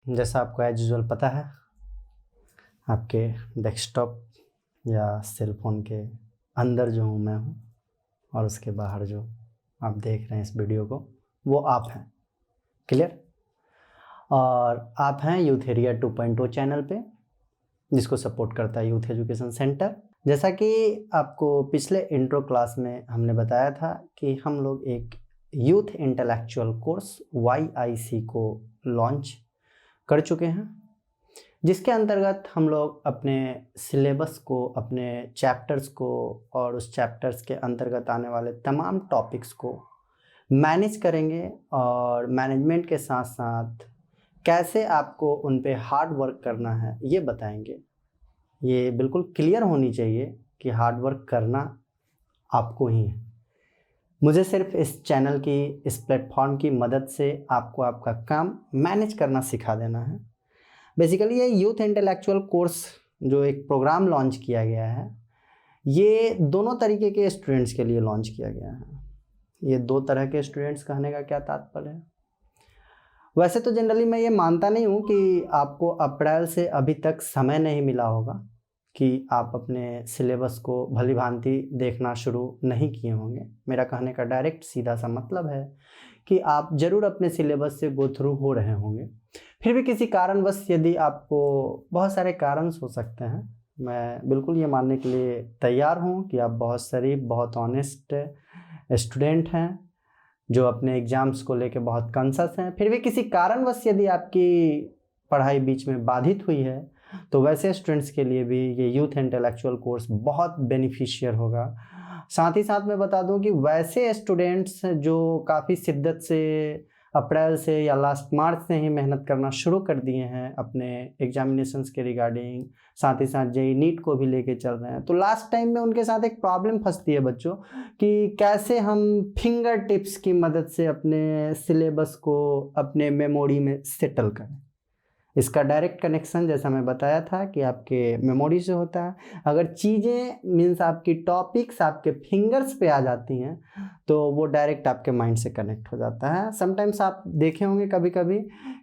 जैसा आपको as usual पता है, आपके डेस्कटॉप या सेल फोन के अंदर जो हूँ मैं हूँ और उसके बाहर जो आप देख रहे हैं इस वीडियो को वो आप हैं। क्लियर? और आप हैं यूथ एरिया 2.0 चैनल पे, जिसको सपोर्ट करता है यूथ एजुकेशन सेंटर। जैसा कि आपको पिछले इंट्रो क्लास में हमने बताया था कि हम लोग एक यूथ इंटेलेक्चुअल कोर्स YIC को लॉन्च कर चुके हैं, जिसके अंतर्गत हम लोग अपने सिलेबस को, अपने चैप्टर्स को और उस चैप्टर्स के अंतर्गत आने वाले तमाम टॉपिक्स को मैनेज करेंगे और मैनेजमेंट के साथ साथ कैसे आपको उन पे हार्ड वर्क करना है ये बताएंगे। ये बिल्कुल क्लियर होनी चाहिए कि हार्ड वर्क करना आपको ही है। मुझे सिर्फ इस चैनल की, इस प्लेटफॉर्म की मदद से आपको आपका काम मैनेज करना सिखा देना है। बेसिकली ये यूथ इंटेलेक्चुअल कोर्स जो एक प्रोग्राम लॉन्च किया गया है, ये दोनों तरीके के स्टूडेंट्स के लिए लॉन्च किया गया है। ये दो तरह के स्टूडेंट्स कहने का क्या तात्पर्य है? वैसे तो जनरली मैं ये मानता नहीं हूँ कि आपको अप्रैल से अभी तक समय नहीं मिला होगा कि आप अपने सिलेबस को भली भांति देखना शुरू नहीं किए होंगे। मेरा कहने का डायरेक्ट सीधा सा मतलब है कि आप ज़रूर अपने सिलेबस से गो थ्रू हो रहे होंगे। फिर भी किसी कारणवश, यदि आपको, बहुत सारे कारण हो सकते हैं, मैं बिल्कुल ये मानने के लिए तैयार हूँ कि आप बहुत शरीफ, बहुत ऑनेस्ट स्टूडेंट हैं जो अपने एग्ज़ाम्स को लेके बहुत कॉन्शियस हैं। फिर भी किसी कारणवश यदि आपकी पढ़ाई बीच में बाधित हुई है तो वैसे स्टूडेंट्स के लिए भी ये यूथ इंटेलेक्चुअल कोर्स बहुत बेनिफिशियल होगा। साथ ही साथ मैं बता दूं कि वैसे स्टूडेंट्स जो काफ़ी शिद्दत से अप्रैल से या लास्ट मार्च से ही मेहनत करना शुरू कर दिए हैं अपने एग्जामिनेशंस के रिगार्डिंग, साथ ही साथ JEE नीट को भी लेके चल रहे हैं, तो लास्ट टाइम में उनके साथ एक प्रॉब्लम फंसती है बच्चों कि कैसे हम फिंगर टिप्स की मदद से अपने सिलेबस को अपने मेमोरी में सेटल करें। इसका डायरेक्ट कनेक्शन, जैसा मैं बताया था, कि आपके मेमोरी से होता है। अगर चीज़ें मीन्स आपकी टॉपिक्स आपके फिंगर्स पे आ जाती हैं तो वो डायरेक्ट आपके माइंड से कनेक्ट हो जाता है। समटाइम्स आप देखे होंगे कभी कभी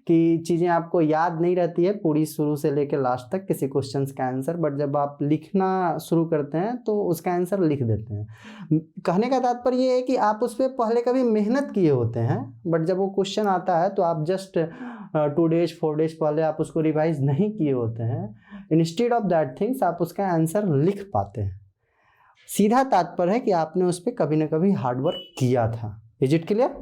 कि चीज़ें आपको याद नहीं रहती है पूरी शुरू से लेकर लास्ट तक किसी क्वेश्चंस का आंसर, बट जब आप लिखना शुरू करते हैं तो उसका आंसर लिख देते हैं। कहने का तात्पर्य ये है कि आप उस पर पहले कभी मेहनत किए होते हैं, बट जब वो क्वेश्चन आता है तो आप जस्ट 2 डेज 4 डेज पहले आप उसको रिवाइज नहीं किए होते हैं। इंस्टेड ऑफ दैट थिंग्स आप उसका आंसर लिख पाते हैं। सीधा तात्पर्य है कि आपने उस पर कभी ना कभी हार्डवर्क किया था। Is it clear?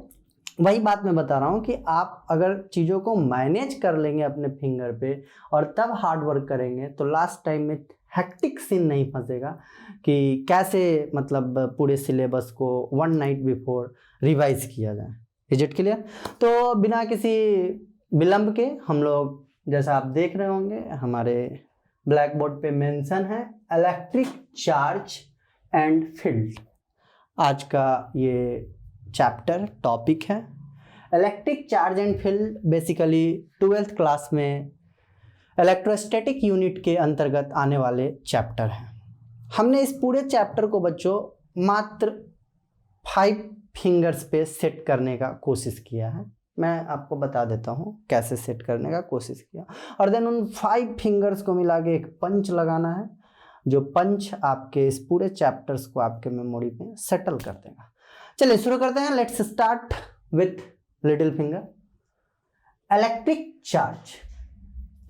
वही बात मैं बता रहा हूँ कि आप अगर चीज़ों को मैनेज कर लेंगे अपने फिंगर पे और तब हार्डवर्क करेंगे तो लास्ट टाइम में हेक्टिक सीन नहीं फंसेगा कि कैसे मतलब पूरे सिलेबस को 1 नाइट बिफोर रिवाइज किया जाए। Is it clear? तो बिना किसी विलंब के हम लोग, जैसा आप देख रहे होंगे हमारे ब्लैक बोर्ड पे मेंशन है, इलेक्ट्रिक चार्ज एंड फील्ड। आज का ये चैप्टर टॉपिक है electric charge and field. Basically 12th class में इलेक्ट्रोस्टैटिक यूनिट के अंतर्गत आने वाले चैप्टर हैं। हमने इस पूरे चैप्टर को बच्चों मात्र 5 फिंगर्स पे सेट करने का कोशिश किया है। मैं आपको बता देता हूँ कैसे सेट करने का कोशिश किया, और देन उन 5 फिंगर्स को मिला के एक पंच लगाना है, जो पंच आपके इस पूरे चैप्टर्स को आपके मेमोरी में सेटल कर देगा। चलिए शुरू करते हैं। Let's start with little finger. Electric charge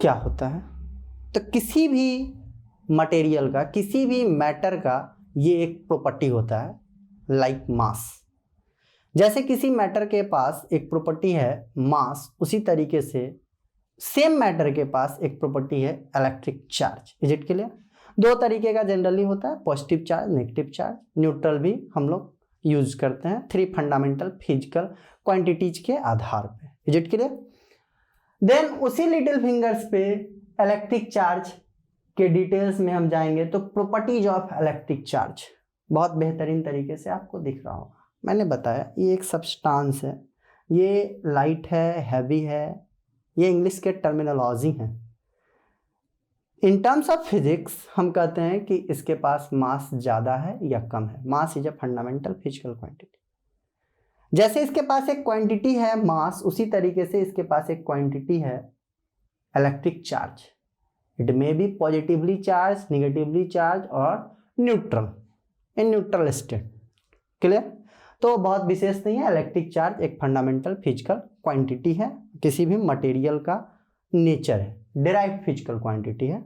क्या होता है? तो किसी भी मटेरियल का, किसी भी मैटर का ये एक प्रॉपर्टी होता है, लाइक मास। जैसे किसी मैटर के पास एक प्रॉपर्टी है मास, उसी तरीके से सेम मैटर के पास एक प्रॉपर्टी है electric charge. Is it clear? 2 तरीके का जनरली होता है, positive charge, negative charge, neutral भी हम लोग यूज करते हैं 3 फंडामेंटल फिजिकल क्वांटिटीज के आधार पे। Is it clear? देन उसी लिटिल फिंगर्स पे इलेक्ट्रिक चार्ज के डिटेल्स में हम जाएंगे तो प्रॉपर्टीज ऑफ इलेक्ट्रिक चार्ज बहुत बेहतरीन तरीके से आपको दिख रहा होगा। मैंने बताया ये एक सब्सटेंस है, ये लाइट है, हैवी है, ये इंग्लिश के टर्मिनोलॉजी हैं। इन टर्म्स ऑफ फिजिक्स हम कहते हैं कि इसके पास मास ज़्यादा है या कम है। Mass is a fundamental physical quantity. जैसे इसके पास एक क्वांटिटी है मास, उसी तरीके से इसके पास एक क्वांटिटी है electric charge, it may be positively charge, negatively charge और neutral, in neutral state. Clear? तो बहुत विशेष नहीं है। इलेक्ट्रिक चार्ज एक फंडामेंटल फिजिकल क्वांटिटी है, किसी भी मटेरियल का नेचर है, डिराइव्ड फिजिकल क्वांटिटी है,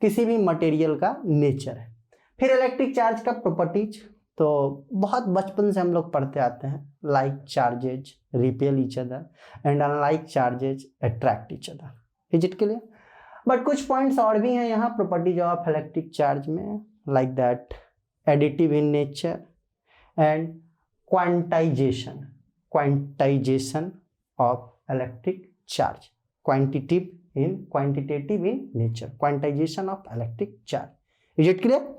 किसी भी मटेरियल का नेचर है। फिर इलेक्ट्रिक चार्ज का प्रॉपर्टीज तो बहुत बचपन से हम लोग पढ़ते आते हैं, like charges repel each other and unlike charges attract each other. Is it clear? But कुछ पॉइंट्स और भी हैं यहाँ प्रोपर्टीज ऑफ इलेक्ट्रिक चार्ज में, like that additive in nature and quantization of electric charge, quantitative in nature, quantization of electric charge. Is it clear?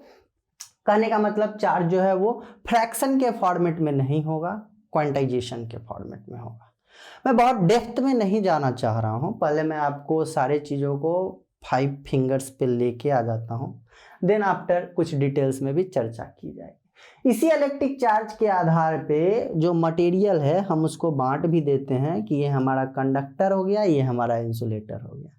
कहने का मतलब charge जो है वो फ्रैक्शन के फॉर्मेट में नहीं होगा, क्वांटाइजेशन के फॉर्मेट में होगा। मैं बहुत डेप्थ में नहीं जाना चाह रहा हूँ, पहले मैं आपको सारे चीज़ों को 5 फिंगर्स पे लेके आ जाता हूँ, देन आफ्टर कुछ डिटेल्स में भी चर्चा की जाएगी। इसी इलेक्ट्रिक चार्ज के आधार पे जो मटेरियल है हम उसको बांट भी देते हैं कि ये हमारा कंडक्टर हो गया, ये हमारा इंसुलेटर हो गया।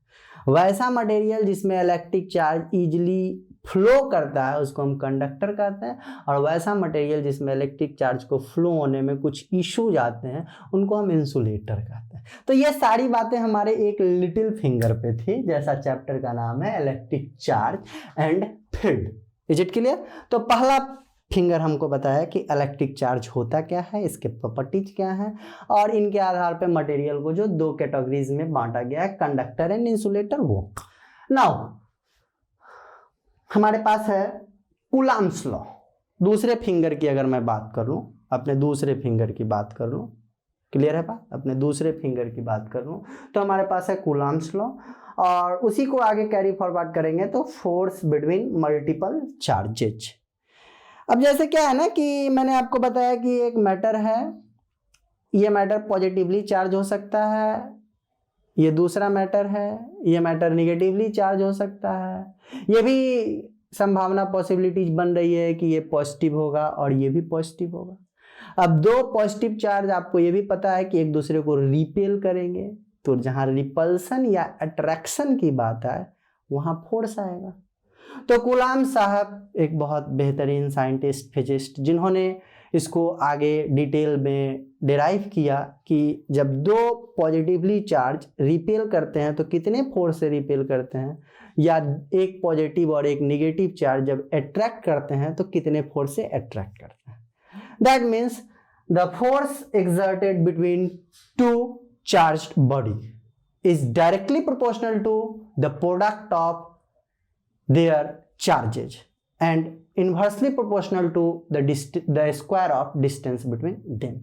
वैसा मटेरियल जिसमें इलेक्ट्रिक चार्ज इजीली फ्लो करता है उसको हम कंडक्टर कहते हैं, और वैसा मटेरियल जिसमें इलेक्ट्रिक चार्ज को फ्लो होने में कुछ इश्यूज आते हैं उनको हम इंसुलेटर कहते हैं। तो ये सारी बातें हमारे एक लिटिल फिंगर पे थी, जैसा चैप्टर का नाम है electric charge and field. Is it clear? तो पहला फिंगर हमको बताया कि इलेक्ट्रिक चार्ज होता क्या है, इसके प्रॉपर्टीज क्या है, और इनके आधार पे मटेरियल को जो 2 कैटेगरीज में बांटा गया है, कंडक्टर एंड इंसुलेटर। वो नाउ हमारे पास है कूलम्ब्स लॉ। दूसरे फिंगर की अगर मैं बात कर लूँ, अपने दूसरे फिंगर की बात कर लूँ, क्लियर है बात? अपने दूसरे फिंगर की बात कर लूँ तो हमारे पास है कूलम्ब्स लॉ, और उसी को आगे कैरी फॉरवर्ड करेंगे तो फोर्स बिटवीन मल्टीपल चार्जेज। अब जैसे क्या है ना कि मैंने आपको बताया कि एक मैटर है, ये मैटर पॉजिटिवली चार्ज हो सकता है, ये दूसरा मैटर है, ये मैटर निगेटिवली चार्ज हो सकता है, ये भी संभावना पॉसिबिलिटीज बन रही है कि ये पॉजिटिव होगा और ये भी पॉजिटिव होगा। अब 2 पॉजिटिव चार्ज आपको ये भी पता है कि एक दूसरे को रिपेल करेंगे, तो जहां रिपल्सन या अट्रैक्शन की बात आए वहां फोर्स आएगा। तो कूलम्ब साहब एक बहुत बेहतरीन साइंटिस्ट, फिजिस्ट, जिन्होंने इसको आगे डिटेल में डिराइव किया कि जब 2 पॉजिटिवली चार्ज रिपेल करते हैं तो कितने फोर्स से रिपेल करते हैं, या एक पॉजिटिव और एक नेगेटिव चार्ज जब अट्रैक्ट करते हैं तो कितने फोर्स से अट्रैक्ट करते हैं। That means the force exerted between 2 charged body is directly proportional to the product of their charges and inversely proportional to the square of distance between them।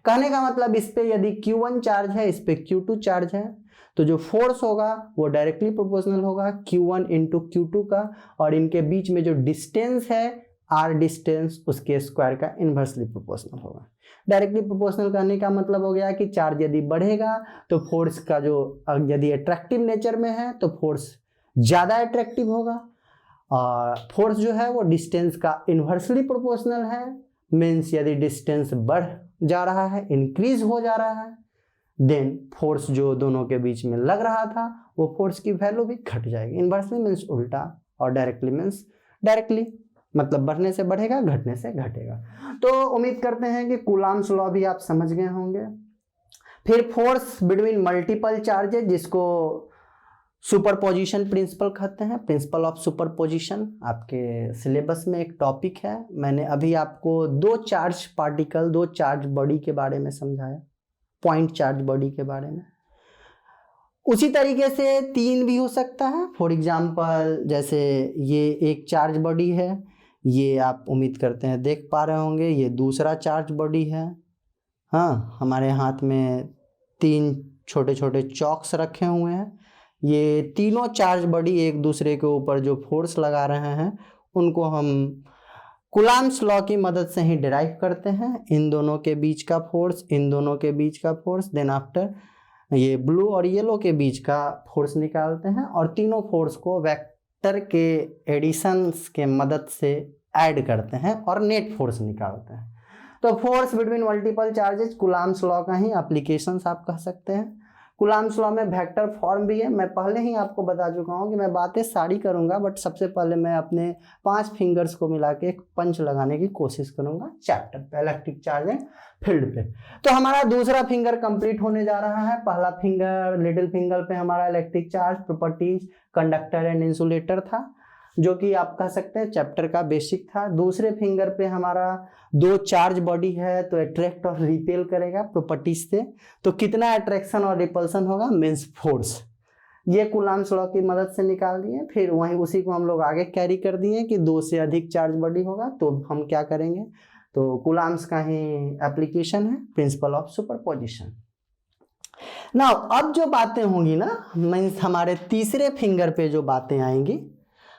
कहने का मतलब इस पे यदि Q1 चार्ज है, इस पे Q2 चार्ज है, तो जो फोर्स होगा वो डायरेक्टली प्रोपोर्शनल होगा Q1 इंटू Q2 का, और इनके बीच में जो डिस्टेंस है R डिस्टेंस, उसके स्क्वायर का इन्वर्सली प्रोपोर्शनल होगा। डायरेक्टली प्रोपोर्शनल करने का मतलब हो गया कि चार्ज यदि बढ़ेगा तो फोर्स का जो, यदि अट्रैक्टिव नेचर में है तो फोर्स ज़्यादा अट्रैक्टिव होगा, और फोर्स जो है वो डिस्टेंस का इन्वर्सली प्रोपोर्शनल है। मीन्स यदि डिस्टेंस बढ़ जा रहा है, इंक्रीज हो जा रहा है, देन फोर्स जो दोनों के बीच में लग रहा था वो फोर्स की वैल्यू भी घट जाएगी। इन्वर्सली मीन्स उल्टा, और डायरेक्टली मीन्स डायरेक्टली, मतलब बढ़ने से बढ़ेगा, घटने से घटेगा। तो उम्मीद करते हैं कि कूलम्ब्स लॉ भी आप समझ गए होंगे। फिर फोर्स बिटवीन मल्टीपल चार्जेज, जिसको सुपरपोजिशन प्रिंसिपल कहते हैं, प्रिंसिपल ऑफ सुपरपोजिशन, आपके सिलेबस में एक टॉपिक है। मैंने अभी आपको 2 चार्ज पार्टिकल, 2 चार्ज बॉडी के बारे में समझाया, पॉइंट चार्ज बॉडी के बारे में। उसी तरीके से 3 भी हो सकता है। फॉर एग्जांपल जैसे ये एक चार्ज बॉडी है, ये आप उम्मीद करते हैं देख पा रहे होंगे, ये दूसरा चार्ज बॉडी है। हाँ, हमारे हाथ में 3 छोटे छोटे चॉक्स रखे हुए हैं, ये तीनों चार्ज बॉडी एक दूसरे के ऊपर जो फोर्स लगा रहे हैं उनको हम कूलम्ब्स लॉ की मदद से ही डिराइव करते हैं। इन दोनों के बीच का फोर्स, इन दोनों के बीच का फोर्स, देन आफ्टर ये ब्लू और येलो के बीच का फोर्स निकालते हैं, और तीनों फोर्स को वेक्टर के एडिशंस के मदद से ऐड करते हैं और नेट फोर्स निकालते हैं। तो force between multiple charges Coulomb's law का ही एप्लीकेशंस आप कह सकते हैं। कूलम्ब्स लॉ में वेक्टर फॉर्म भी है। मैं पहले ही आपको बता चुका हूँ कि मैं बातें सारी करूँगा, बट सबसे पहले मैं अपने 5 फिंगर्स को मिला के एक पंच लगाने की कोशिश करूँगा चैप्टर पे, इलेक्ट्रिक चार्ज एंड फील्ड पे। तो हमारा दूसरा फिंगर कंप्लीट होने जा रहा है। पहला फिंगर लिटिल फिंगर पे हमारा electric charge, properties, conductor and insulator था, जो कि आप कह सकते हैं चैप्टर का बेसिक था। दूसरे फिंगर पे हमारा 2 चार्ज बॉडी है, तो अट्रैक्ट और रिपेल करेगा प्रॉपर्टीज से। तो कितना अट्रैक्शन और रिपल्सन होगा, मीन्स फोर्स। ये कूलम्ब्स लॉ की मदद से निकाल दिए। फिर वहीं उसी को हम लोग आगे कैरी कर दिए कि 2 से अधिक चार्ज बॉडी होगा तो हम क्या करेंगे, तो कूलम्ब्स का ही एप्लीकेशन है प्रिंसिपल ऑफ सुपरपोजिशन। नाउ अब जो बातें होंगी ना, मीन्स हमारे तीसरे फिंगर पे जो बातें आएंगी,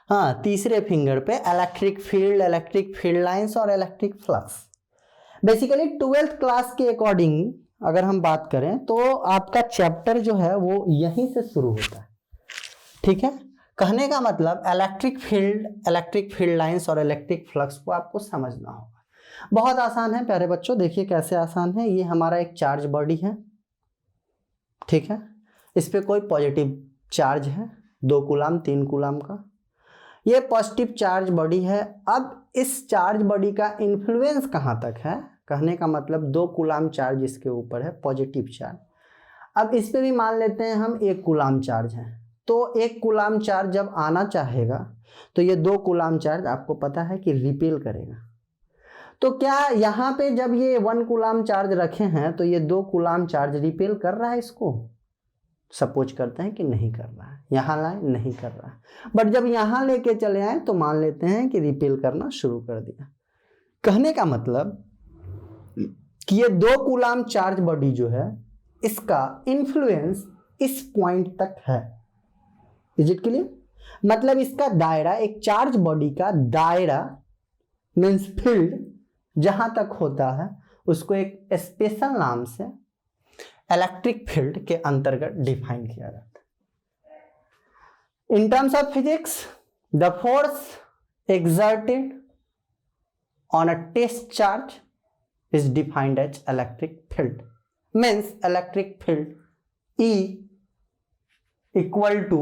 हाँ तीसरे फिंगर पे इलेक्ट्रिक फील्ड लाइंस और electric flux. Basically 12th class के अकॉर्डिंग अगर हम बात करें तो आपका चैप्टर जो है वो यहीं से शुरू होता है, ठीक है। कहने का मतलब इलेक्ट्रिक फील्ड लाइंस और इलेक्ट्रिक फ्लक्स को आपको समझना होगा। बहुत आसान है प्यारे बच्चों, देखिए कैसे आसान है। ये हमारा एक चार्ज बॉडी है, ठीक है। इस पे कोई पॉजिटिव चार्ज है, 2 कूलम 3 कूलम का, ये पॉजिटिव चार्ज बॉडी है। अब इस चार्ज बॉडी का इन्फ्लुएंस कहाँ तक है, कहने का मतलब 2 कूलम चार्ज इसके ऊपर है, पॉजिटिव चार्ज। अब इस पे भी मान लेते हैं हम 1 कूलम चार्ज है, तो 1 कूलम चार्ज जब आना चाहेगा तो ये 2 कूलम चार्ज आपको पता है कि रिपेल करेगा। तो क्या यहाँ पे जब ये 1 कूलम चार्ज रखे हैं तो ये 2 कूलम चार्ज रिपेल कर रहा है इसको? सपोज करते हैं कि नहीं कर रहा है, यहाँ लाए नहीं कर रहा है, बट जब यहाँ लेके चले आए तो मान लेते हैं कि रिपेल करना शुरू कर दिया। कहने का मतलब कि ये 2 कूलम चार्ज बॉडी जो है इसका इन्फ्लुएंस इस पॉइंट तक है। Is it clear? मतलब इसका दायरा, एक चार्ज बॉडी का दायरा मीन्स फील्ड जहां तक होता है उसको एक स्पेशल नाम से इलेक्ट्रिक फील्ड के अंतर्गत डिफाइन किया जाता है। In terms of physics, the force exerted on a test charge is defined as electric field. Means electric field E equal to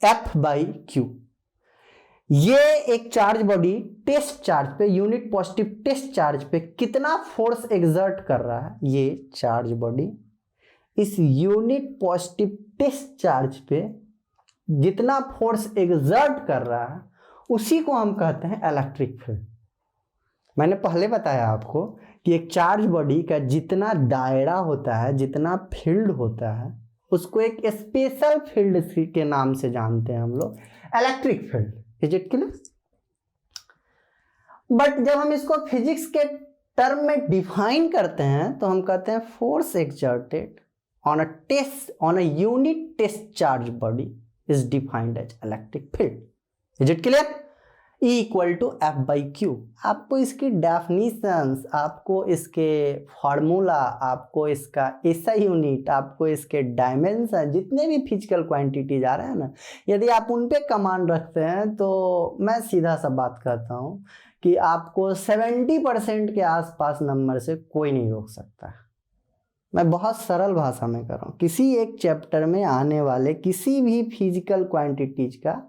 F by Q. ये एक चार्ज बॉडी टेस्ट चार्ज पे, unit positive test charge पे कितना force exert कर रहा है, ये charge body इस यूनिट पॉजिटिव टेस्ट चार्ज पे जितना फोर्स एक्सर्ट कर रहा है उसी को हम कहते हैं इलेक्ट्रिक फील्ड। मैंने पहले बताया आपको कि एक चार्ज बॉडी का जितना दायरा होता है, जितना फील्ड होता है, उसको एक स्पेशल फील्ड के नाम से जानते हैं हम लोग, electric field. Is it clear? But जब हम इसको फिजिक्स के टर्म में डिफाइन करते हैं तो हम कहते हैं force exerted on a unit test charge body is defined as electric field. Is it clear? E equal to F by Q. आपको इसकी डेफिनीशंस, आपको इसके फार्मूला, आपको इसका एसआई यूनिट, आपको इसके डायमेंशन, जितने भी फिजिकल क्वांटिटीज आ रहे हैं ना, यदि आप उन पे कमांड रखते हैं तो मैं सीधा सा बात कहता हूँ कि आपको 70% के आसपास नंबर से कोई नहीं रोक सकता। मैं बहुत सरल भाषा में कर रहा हूँ। किसी एक चैप्टर में आने वाले किसी भी फिजिकल क्वांटिटीज का,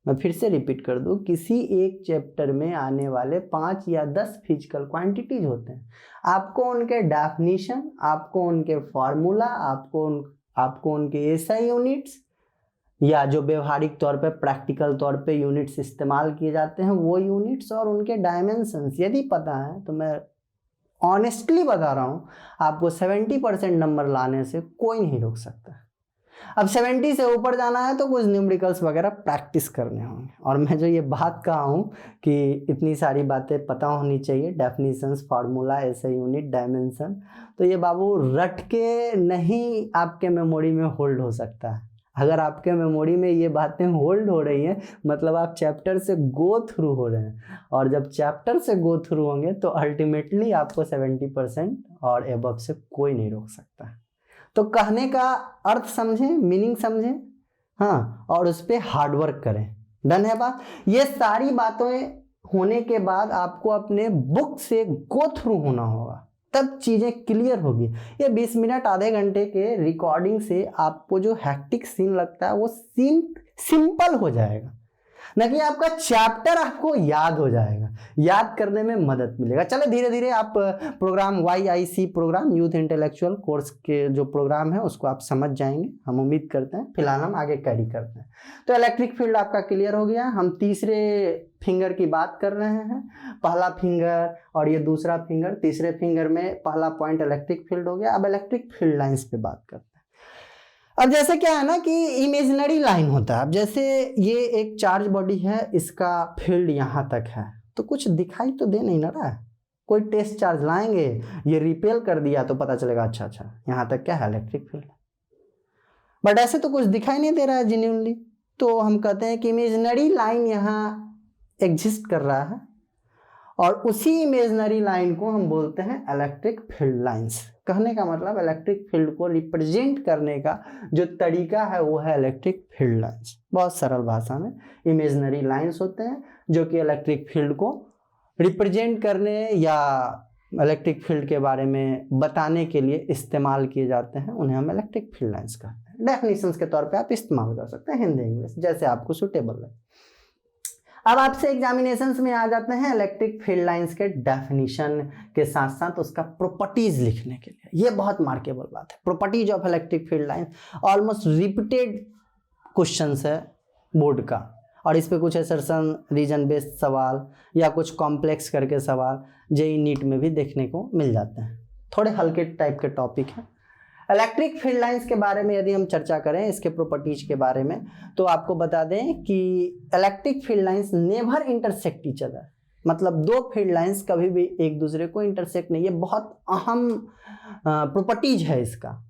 मैं फिर से रिपीट कर दूं, किसी एक चैप्टर में आने वाले 5 या 10 फिजिकल क्वांटिटीज होते हैं। आपको उनके डेफिनेशन, आपको उनके फार्मूला, आपको उनके एसआई यूनिट्स, या जो व्यवहारिक तौर पे, प्रैक्टिकल तौर पे यूनिट्स इस्तेमाल किए जाते हैं, वो यूनिट्स और उनके डायमेंशंस यदि पता है तो मैं ऑनेस्टली बता रहा हूँ, आपको 70% नंबर लाने से कोई नहीं रोक सकता। अब 70 से ऊपर जाना है तो कुछ न्यूमेरिकल्स वगैरह प्रैक्टिस करने होंगे। और मैं जो ये बात कहा हूँ कि इतनी सारी बातें पता होनी चाहिए, डेफिनेशंस, फार्मूला, ऐसे यूनिट, डायमेंशन, तो ये बाबू रट के नहीं आपके मेमोरी में होल्ड हो सकता है। अगर आपके मेमोरी में ये बातें होल्ड हो रही हैं मतलब आप चैप्टर से गो थ्रू हो रहे हैं, और जब चैप्टर से गो थ्रू होंगे तो अल्टीमेटली आपको 70% और एबव से कोई नहीं रोक सकता। तो कहने का अर्थ समझें, मीनिंग समझें, हाँ, और उस पर हार्डवर्क करें। डन है बात? ये सारी बातें होने के बाद आपको अपने बुक से गो थ्रू होना होगा, तब चीज़ें क्लियर होगी। ये 20 मिनट आधे घंटे के रिकॉर्डिंग से आपको जो हैक्टिक सीन लगता है वो सीन सिंपल हो जाएगा, न कि आपका चैप्टर आपको याद हो जाएगा, याद करने में मदद मिलेगा। चले धीरे धीरे आप programme YIC programme youth intellectual course के जो प्रोग्राम है उसको आप समझ जाएंगे, हम उम्मीद करते हैं। फिलहाल हम आगे कैरी करते हैं। तो इलेक्ट्रिक फील्ड आपका क्लियर हो गया। हम तीसरे फिंगर की बात कर रहे हैं, पहला फिंगर और ये दूसरा फिंगर। तीसरे फिंगर में पहला पॉइंट इलेक्ट्रिक फील्ड हो गया। अब इलेक्ट्रिक फील्ड लाइंस पे बात करते हैं। अब जैसे क्या है ना कि इमेजिनरी लाइन होता है। अब जैसे ये एक चार्ज बॉडी है, इसका फील्ड यहाँ तक है, तो कुछ दिखाई तो दे नहीं ना रहा है। कोई टेस्ट चार्ज लाएंगे, ये रिपेल कर दिया तो पता चलेगा अच्छा अच्छा यहाँ तक क्या है, इलेक्ट्रिक फील्ड। बट ऐसे तो कुछ दिखाई नहीं दे रहा है जेन्युइनली, तो हम कहते हैं कि इमेजिनरी लाइन यहाँ एग्जिस्ट कर रहा है और उसी इमेजिनरी लाइन को हम बोलते हैं इलेक्ट्रिक फील्ड लाइंस। कहने का मतलब इलेक्ट्रिक फील्ड को रिप्रेजेंट करने का जो तरीका है वो है इलेक्ट्रिक फील्ड लाइंस। बहुत सरल भाषा में इमेजिनरी लाइंस होते हैं जो कि इलेक्ट्रिक फील्ड को रिप्रेजेंट करने या इलेक्ट्रिक फील्ड के बारे में बताने के लिए इस्तेमाल किए जाते हैं। उन्हें हम इलेक्ट्रिक फील्ड लाइंस कहते हैं। डेफिनेशंस के तौर पे आप इस्तेमाल कर सकते हैं हिंदी इंग्लिश जैसे आपको सूटेबल है। अब आपसे एग्जामिनेशंस में आ जाते हैं इलेक्ट्रिक फील्ड लाइंस के डेफिनेशन के साथ साथ उसका प्रॉपर्टीज लिखने के लिए। ये बहुत मार्केबल बात है, properties of electric field lines. Almost repeated questions है बोर्ड का, और इस पे कुछ असर्शन रीजन बेस्ड सवाल या कुछ कॉम्प्लेक्स करके सवाल JEE नीट में भी देखने को मिल जाते हैं। थोड़े हल्के टाइप के टॉपिक हैं। इलेक्ट्रिक फील्ड लाइंस के बारे में यदि हम चर्चा करें, इसके प्रॉपर्टीज के बारे में, तो आपको बता दें कि electric field lines never intersect each other. मतलब दो फील्ड लाइंस कभी भी एक दूसरे को इंटरसेक्ट नहीं। ये बहुत अहम प्रॉपर्टीज है इसका।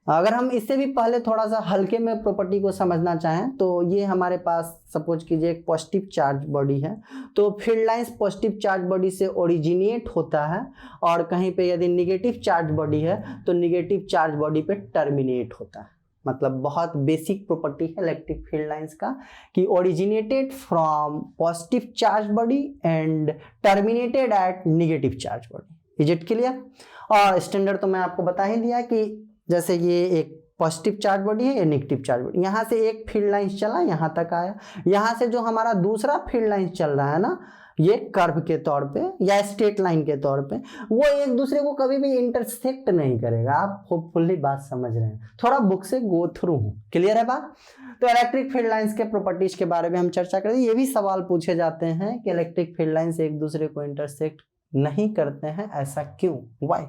अगर हम इससे भी पहले थोड़ा सा हल्के में प्रॉपर्टी को समझना चाहें तो ये हमारे पास सपोज कीजिए एक पॉजिटिव चार्ज बॉडी है, तो field lines positive charge body से ओरिजिनेट होता है, और कहीं पे यदि निगेटिव चार्ज बॉडी है तो निगेटिव चार्ज बॉडी पे टर्मिनेट होता है। मतलब बहुत बेसिक प्रॉपर्टी है इलेक्ट्रिक फील्ड लाइंस का कि originated from positive charge body and terminated at negative charge body. Is it clear? और स्टैंडर्ड तो मैं आपको बता ही दिया कि जैसे ये एक पॉजिटिव चार्ज बॉडी है, ये नेगेटिव चार्ज बॉडी। यहाँ से एक फील्ड लाइन चला, यहाँ तक आया। यहाँ से जो हमारा दूसरा फील्ड लाइन चल रहा है ना, ये कर्व के तौर पे या स्ट्रेट लाइन के तौर पे, वो एक दूसरे को कभी भी इंटरसेक्ट नहीं करेगा। आप होपफुली बात समझ रहे हैं, थोड़ा बुक से गो थ्रू हूँ। क्लियर है बात? तो इलेक्ट्रिक फील्ड लाइंस के प्रॉपर्टीज के बारे में हम चर्चा करें। ये भी सवाल पूछे जाते हैं कि इलेक्ट्रिक फील्ड लाइंस एक दूसरे को इंटरसेक्ट नहीं करते हैं, ऐसा क्यों, वाई?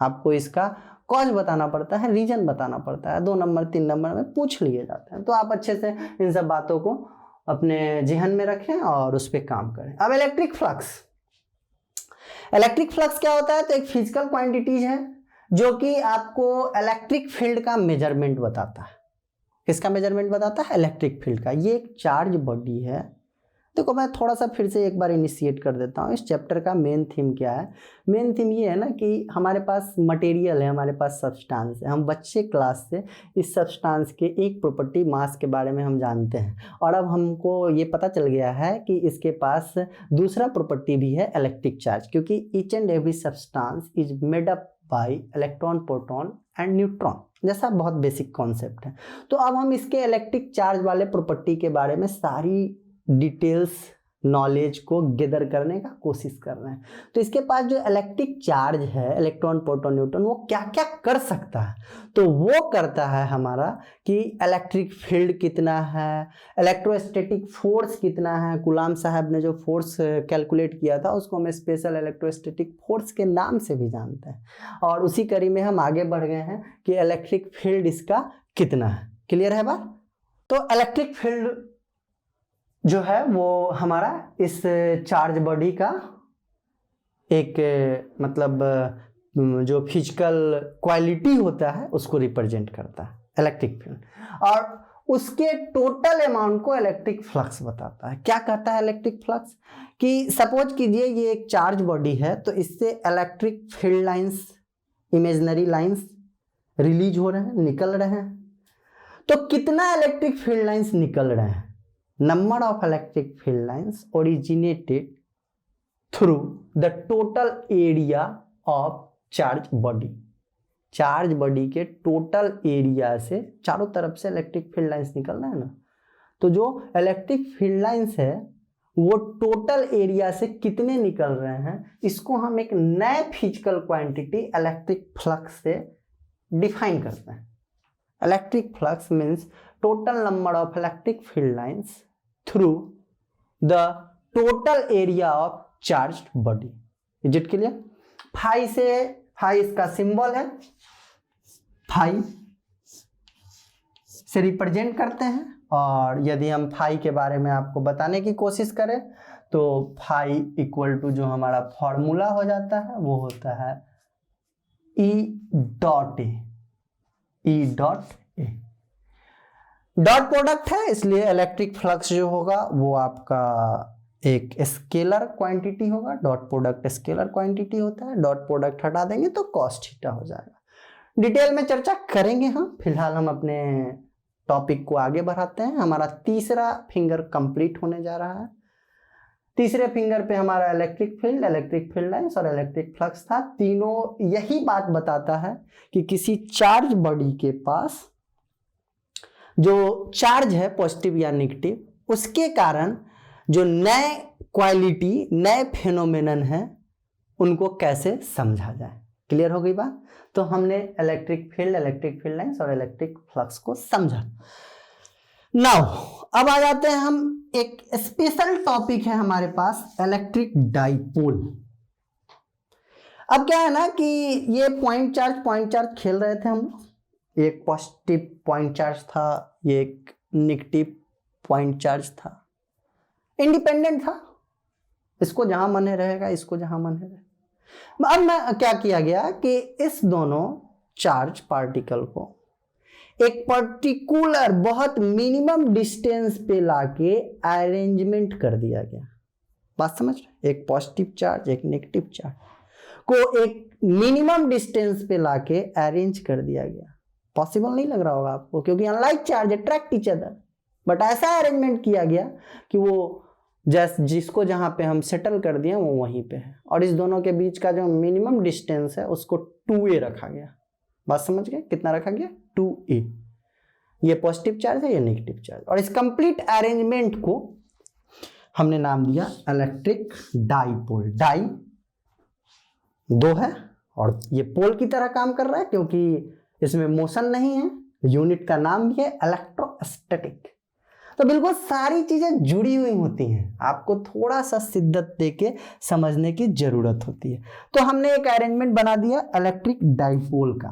आपको इसका कॉज बताना पड़ता है, रीजन बताना पड़ता है। 2 नंबर 3 नंबर में पूछ लिए जाते हैं। तो आप अच्छे से इन सब बातों को अपने जहन में रखें और उस पर काम करें। अब इलेक्ट्रिक फ्लक्स। इलेक्ट्रिक फ्लक्स क्या होता है? तो एक फिजिकल क्वांटिटीज है जो कि आपको इलेक्ट्रिक फील्ड का मेजरमेंट बताता है। किसका मेजरमेंट बताता है? इलेक्ट्रिक फील्ड का। ये एक चार्ज बॉडी है। देखो मैं थोड़ा सा फिर से एक बार इनिशिएट कर देता हूँ। इस चैप्टर का मेन थीम क्या है? मेन थीम ये है ना कि हमारे पास मटेरियल है, हमारे पास सब्सटेंस है। हम बच्चे क्लास से इस सब्सटेंस के एक प्रॉपर्टी मास के बारे में हम जानते हैं, और अब हमको ये पता चल गया है कि इसके पास दूसरा प्रॉपर्टी भी है, इलेक्ट्रिक चार्ज, क्योंकि each and every substance is made up by electron, proton and neutron. जैसा बहुत बेसिक कॉन्सेप्ट है। तो अब हम इसके इलेक्ट्रिक चार्ज वाले प्रॉपर्टी के बारे में सारी डिटेल्स नॉलेज को गैदर करने का कोशिश कर रहे हैं। तो इसके पास जो इलेक्ट्रिक चार्ज है, इलेक्ट्रॉन, प्रोटॉन, न्यूट्रॉन, वो क्या क्या कर सकता है? तो वो करता है हमारा कि इलेक्ट्रिक फील्ड कितना है, इलेक्ट्रोस्टैटिक फोर्स कितना है। कूलाम साहब ने जो फोर्स कैलकुलेट किया था उसको हम स्पेशल इलेक्ट्रोस्टैटिक फोर्स के नाम से भी जानते हैं। और उसी कड़ी में हम आगे बढ़ गए हैं कि इलेक्ट्रिक फील्ड इसका कितना है। क्लियर है बात? तो इलेक्ट्रिक फील्ड जो है वो हमारा इस चार्ज बॉडी का एक मतलब जो फिजिकल क्वालिटी होता है उसको रिप्रेजेंट करता है इलेक्ट्रिक फील्ड, और उसके टोटल अमाउंट को इलेक्ट्रिक फ्लक्स बताता है। क्या कहता है इलेक्ट्रिक फ्लक्स? कि सपोज कीजिए ये एक चार्ज बॉडी है, तो इससे electric field lines, imaginary lines release हो रहे हैं, निकल रहे हैं। तो कितना इलेक्ट्रिक फील्ड लाइंस निकल रहे हैं? Number of electric field lines originated through the total area of charge body, charge body के टोटल एरिया से चारों तरफ से इलेक्ट्रिक फील्ड लाइंस निकल रहा है ना, तो जो इलेक्ट्रिक फील्ड लाइंस है वो टोटल एरिया से कितने निकल रहे हैं, इसको हम एक नए फिजिकल क्वांटिटी इलेक्ट्रिक फ्लक्स से डिफाइन करते हैं। Electric flux means total number of electric field lines through the total area of charge body. Is it clear? Phi से, फाई इसका सिंबल है, फाई से रिप्रेजेंट करते हैं। और यदि हम फाई के बारे में आपको बताने की कोशिश करें तो फाई इक्वल टू जो हमारा फॉर्मूला हो जाता है वो होता है E dot A. E dot A dot product है, इसलिए इलेक्ट्रिक फ्लक्स जो होगा वो आपका एक स्केलर क्वांटिटी होगा। डॉट प्रोडक्ट स्केलर क्वांटिटी होता है, डॉट प्रोडक्ट हटा देंगे तो कॉस थीटा हो जाएगा। डिटेल में चर्चा करेंगे हम, फिलहाल हम अपने टॉपिक को आगे बढ़ाते हैं। हमारा तीसरा फिंगर कंप्लीट होने जा रहा है। तीसरे फिंगर पे हमारा इलेक्ट्रिक फील्ड लाइंस और इलेक्ट्रिक फ्लक्स था। तीनों यही बात बताता है कि किसी चार्ज बॉडी के पास जो चार्ज है पॉजिटिव या नेगेटिव, उसके कारण जो नए क्वालिटी, नए फेनोमेनन है, उनको कैसे समझा जाए। क्लियर हो गई बात? तो हमने इलेक्ट्रिक फील्ड लाइंस और इलेक्ट्रिक फ्लक्स को समझा। नाउ अब आ जाते हैं हम, एक स्पेशल टॉपिक है हमारे पास, इलेक्ट्रिक डाइपोल। अब क्या है ना कि ये पॉइंट चार्ज खेल रहे थे हम लोग। एक पॉजिटिव पॉइंट चार्ज था, ये एक नेगेटिव पॉइंट चार्ज था, इंडिपेंडेंट था। इसको जहां मन रहेगा, इसको जहां मन रहेगा। अब मैं क्या किया गया कि इस दोनों चार्ज पार्टिकल को एक पर्टिकुलर बहुत मिनिमम डिस्टेंस पे लाके अरेंजमेंट कर दिया गया। बात समझ रहे? एक पॉजिटिव चार्ज, एक नेगेटिव चार्ज को एक मिनिमम डिस्टेंस पे लाके अरेंज कर दिया गया। पॉसिबल नहीं लग रहा होगा आपको, क्योंकि unlike charge attract each other, but ऐसा अरेंजमेंट किया गया कि वो जिसको जहां पे हम सेटल कर दिए वो वहीं पे है, और इस दोनों के बीच का जो मिनिमम डिस्टेंस है उसको 2a रखा गया। बात समझ गए? कितना रखा गया? 2a। ये पॉजिटिव चार्ज है, ये नेगेटिव चार्ज, और इस कंप्लीट अरेंजमेंट को हमने नाम दिया इलेक्ट्रिक डाइपोल। डाई दो है और ये पोल की तरह काम कर रहा है, क्योंकि इसमें मोशन नहीं है। यूनिट का नाम भी है इलेक्ट्रोस्टैटिक। तो बिल्कुल सारी चीजें जुड़ी हुई होती हैं, आपको थोड़ा सा शिद्दत देके समझने की जरूरत होती है। तो हमने एक अरेंजमेंट बना दिया इलेक्ट्रिक डाइपोल का।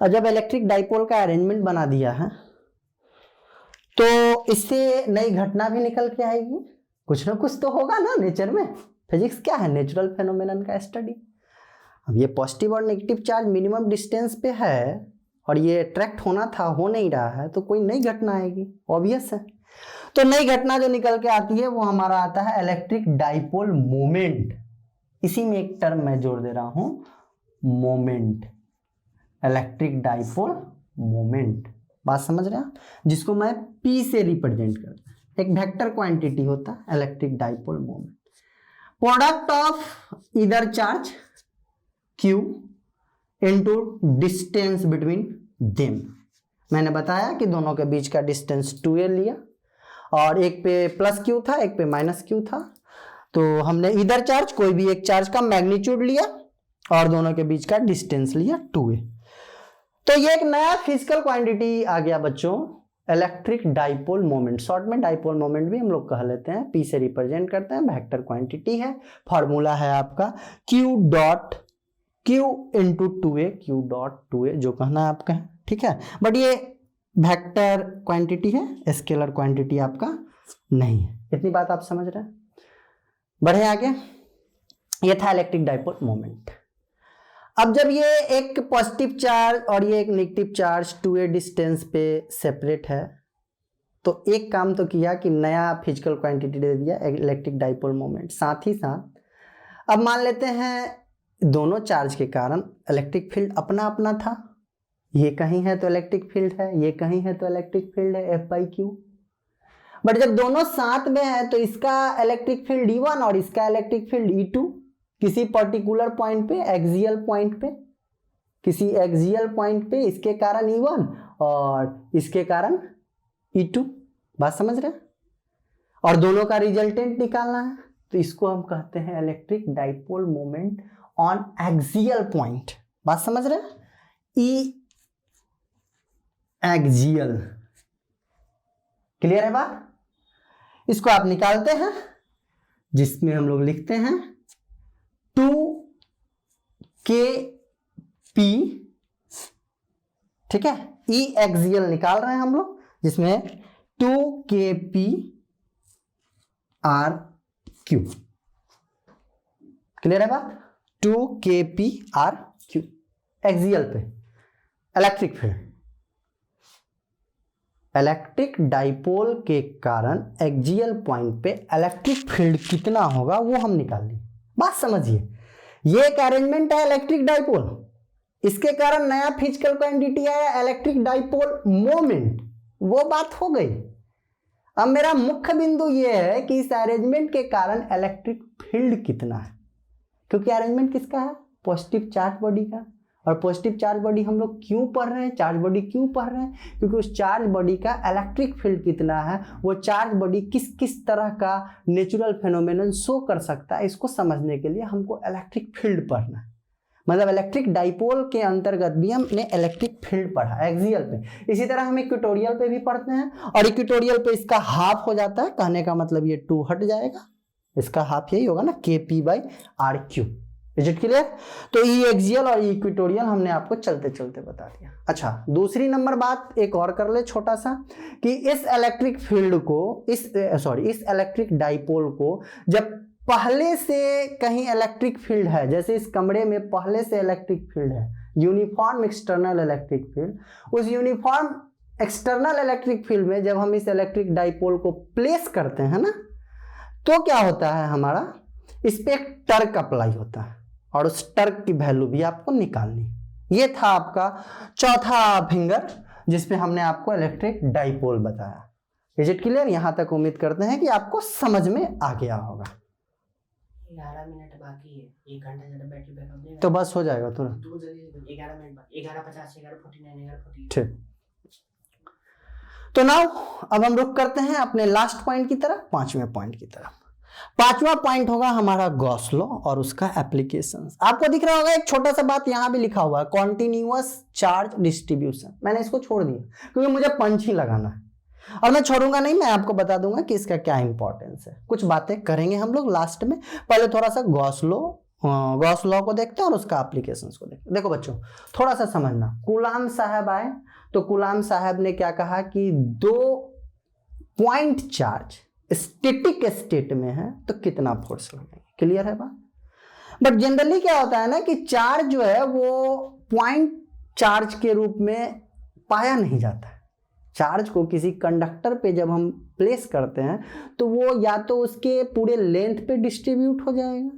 और जब इलेक्ट्रिक डाइपोल का अरेंजमेंट बना दिया है तो इससे नई घटना भी निकल के आएगी। कुछ ना कुछ तो होगा ना नेचर में। फिजिक्स क्या है? नेचुरल फेनोमेनन का स्टडी। अब ये पॉजिटिव और नेगेटिव चार्ज मिनिमम डिस्टेंस पे है और ये अट्रैक्ट होना था, हो नहीं रहा है, तो कोई नई घटना आएगी, ऑब्वियस है। तो नई घटना जो निकल के आती है वो हमारा आता है इलेक्ट्रिक डाइपोल मोमेंट। इसी में एक टर्म मैं जोड़ दे रहा हूं, मोमेंट। इलेक्ट्रिक डाइपोल मोमेंट, बात समझ रहे हैं? जिसको मैं P से रिप्रेजेंट करता हूं, एक वेक्टर क्वांटिटी होता है electric dipole moment. Product of either charge Q into distance between them. मैंने बताया कि दोनों के बीच का डिस्टेंस 2a लिया, और एक पे प्लस Q था, एक पे माइनस Q था। तो हमने इधर चार्ज, कोई भी एक चार्ज का मैग्नीट्यूड लिया और दोनों के बीच का डिस्टेंस लिया 2a। तो ये एक नया फिजिकल क्वांटिटी आ गया बच्चों, इलेक्ट्रिक डाइपोल मोमेंट। शॉर्ट में डाइपोल मोमेंट भी हम लोग कह लेते हैं, P से रिप्रेजेंट करते हैं, वेक्टर क्वांटिटी है। फॉर्मूला है आपका Q into 2a, Q dot 2a, जो कहना है आपका है, ठीक है। बट ये वेक्टर क्वांटिटी है, स्केलर क्वांटिटी आपका नहीं है। इतनी बात आप समझ रहे हैं? बढ़े आगे। ये था इलेक्ट्रिक डाइपोल मोमेंट। अब जब ये एक पॉजिटिव चार्ज और ये एक नेगेटिव चार्ज 2a डिस्टेंस पे सेपरेट है, तो एक काम तो किया कि नया फिजिकल क्वांटिटी दे दिया, इलेक्ट्रिक डाइपोल मोमेंट। साथ ही साथ अब मान लेते हैं दोनों चार्ज के कारण इलेक्ट्रिक फील्ड अपना अपना था। ये कहीं है तो इलेक्ट्रिक फील्ड है, ये कहीं है तो इलेक्ट्रिक फील्ड है F/Q। बट जब दोनों साथ में है तो इसका इलेक्ट्रिक फील्ड E1 और इसका इलेक्ट्रिक फील्ड E2। किसी पर्टिकुलर पॉइंट पे, एक्सियल पॉइंट पे, किसी एक्सियल पॉइंट पे इसके कारण E1 और इसके कारण E2, बात समझ रहे हैं, और दोनों का रिजल्टेंट निकालना है, तो इसको हम कहते हैं electric dipole moment on axial point, बात समझ रहे हैं, ई एक्सियल, क्लियर है बात। इसको आप निकालते हैं, जिसमें हम लोग लिखते हैं 2kp, ठीक है, ई एक्सियल निकाल रहे हैं हम लोग, जिसमें 2kp RQ, क्लियर है बात, 2kp RQ एक्सियल पे इलेक्ट्रिक फील्ड, इलेक्ट्रिक डाइपोल के कारण एक्सियल पॉइंट पे इलेक्ट्रिक फील्ड कितना होगा वो हम निकाल लें, बात समझिए। ये एक अरेंजमेंट है इलेक्ट्रिक डाइपोल, इसके कारण नया फिजिकल क्वांटिटी आया इलेक्ट्रिक डाइपोल मोमेंट, वो बात हो गई। अब मेरा मुख्य बिंदु ये है कि इस अरेंजमेंट के कारण इलेक्ट्रिक फील्ड कितना है, क्योंकि अरेंजमेंट किसका है, पॉजिटिव चार्ज बॉडी का, और पॉजिटिव चार्ज बॉडी हम लोग क्यों पढ़ रहे हैं, चार्ज बॉडी क्यों पढ़ रहे हैं, क्योंकि उस चार्ज बॉडी का इलेक्ट्रिक फील्ड कितना है, वो चार्ज बॉडी किस किस तरह का नेचुरल फेनोमेनन शो कर सकता है, इसको समझने के लिए हमको इलेक्ट्रिक फील्ड पढ़ना है। मतलब इलेक्ट्रिक डाइपोल के अंतर्गत भी हमने इलेक्ट्रिक फील्ड पढ़ा एक्सियल पे, इसी तरह हम इक्वेटोरियल पे भी पढ़ते हैं, और इक्वेटोरियल पे इसका हाफ हो जाता है, कहने का मतलब ये 2 हट जाएगा, इसका हाफ यही होगा ना, KP/RQ, इज इट क्लियर। तो ई एक्सियल और इक्वेटोरियल हमने आपको चलते चलते बता दिया। अच्छा, दूसरी नंबर बात एक और कर ले छोटा सा, कि इस इलेक्ट्रिक फील्ड को, इस इलेक्ट्रिक डाइपोल को जब पहले से कहीं इलेक्ट्रिक फील्ड है, जैसे इस कमरे में पहले से इलेक्ट्रिक फील्ड है, यूनिफॉर्म एक्सटर्नल इलेक्ट्रिक फील्ड, उस यूनिफॉर्म एक्सटर्नल इलेक्ट्रिक फील्ड में जब हम इस इलेक्ट्रिक डाइपोल को प्लेस करते हैं ना, तो क्या होता है, हमारा इस पे एक टर्क अप्लाई होता है, और उस टर्क की वैल्यू भी आपको निकालनी। ये था आपका चौथा फिंगर, जिसपे हमने आपको इलेक्ट्रिक डाइपोल बताया। Is it clear. यहां तक उम्मीद करते हैं कि आपको समझ में आ गया होगा। 11 मिनट बाकी है, 1 घंटा ज्यादा बैटरी बैकअप देगा तो बस हो जाएगा तुरंत। 11 मिनट बाकी, 11:50, 11:49, 11:40। ठीक, तो नाउ अब हम रुक करते हैं अपने लास्ट पॉइंट की तरफ, 5वें पॉइंट की तरफ। 5वां पॉइंट होगा हमारा गॉस लॉ और उसका एप्लीकेशंस। आपको दिख रहा होगा एक छोटा सा बात यहां भी लिखा हुआ है, कॉन्टिन्यूअस चार्ज डिस्ट्रीब्यूशन। मैंने इसको छोड़ दिया क्योंकि मुझे पंच ही लगाना है, और मैं छोड़ूंगा नहीं, मैं आपको बता दूंगा कि इसका क्या इंपॉर्टेंस है। कुछ बातें करेंगे हम लोग लास्ट में, पहले थोड़ा सा गॉस लॉ को देखते हैं और उसका एप्लीकेशंस को देखते हैं। देखो बच्चों, थोड़ा सा समझना, कूलाम साहब आए तो कूलाम साहब ने क्या कहा कि 2 पॉइंट चार्ज स्टैटिक स्टेट में है तो कितना फोर्स लगेगा। क्लियर है बात। बट जनरली क्या होता है ना कि चार्ज जो है वो पॉइंट चार्ज के रूप में पाया नहीं जाता है। चार्ज को किसी कंडक्टर पे जब हम प्लेस करते हैं तो वो या तो उसके पूरे लेंथ पे डिस्ट्रीब्यूट हो जाएगा,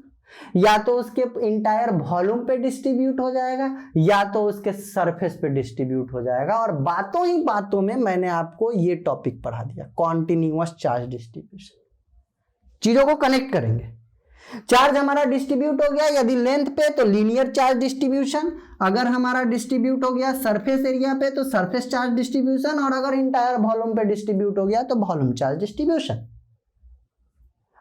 या तो उसके इंटायर वॉल्यूम पे डिस्ट्रीब्यूट हो जाएगा, या तो उसके सरफेस पे डिस्ट्रीब्यूट हो जाएगा। और बातों ही बातों में मैंने आपको ये टॉपिक पढ़ा दिया, कॉन्टिन्यूअस चार्ज डिस्ट्रीब्यूशन। चीजों को कनेक्ट करेंगे। चार्ज हमारा डिस्ट्रीब्यूट हो गया यदि लेंथ पे तो लीनियर चार्ज डिस्ट्रीब्यूशन, अगर हमारा डिस्ट्रीब्यूट हो गया सरफेस एरिया पे तो सरफेस चार्ज डिस्ट्रीब्यूशन, और अगर इंटायर वॉल्यूम पे डिस्ट्रीब्यूट हो गया तो volume charge distribution.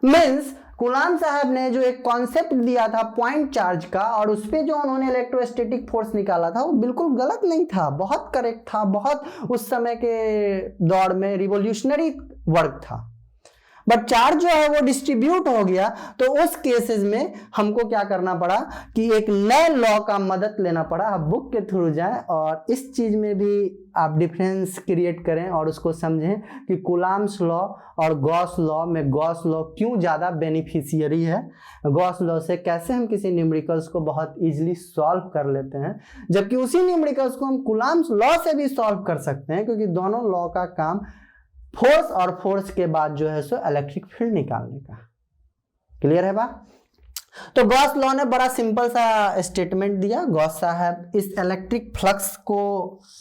Means coulomb साहब ने जो एक कॉन्सेप्ट दिया था पॉइंट चार्ज का, और उस पे जो उन्होंने इलेक्ट्रोस्टैटिक फोर्स निकाला था वो बिल्कुल गलत नहीं था, बहुत करेक्ट था, बहुत उस समय के दौर में रिवॉल्यूशनरी वर्क था। बट चार्ज जो है वो डिस्ट्रीब्यूट हो गया तो उस केसेस में हमको क्या करना पड़ा कि एक नए लॉ का मदद लेना पड़ा। आप बुक के थ्रू जाएं और इस चीज में भी आप डिफरेंस क्रिएट करें और उसको समझें कि कूलाम्स लॉ और गॉस लॉ में गॉस लॉ क्यों ज़्यादा बेनिफिशियरी है। गॉस लॉ से कैसे हम किसी न्यूमेरिकल्स को बहुत इजीली सॉल्व कर लेते हैं, जबकि उसी न्यूमेरिकल्स को हम कूलाम्स लॉ से भी सॉल्व कर सकते हैं, क्योंकि दोनों लॉ का काम फोर्स और फोर्स के बाद जो है सो इलेक्ट्रिक फील्ड निकालने का। क्लियर है बात। तो गॉस लॉ ने बड़ा सिंपल सा स्टेटमेंट दिया। गॉस साहब इस इलेक्ट्रिक फ्लक्स को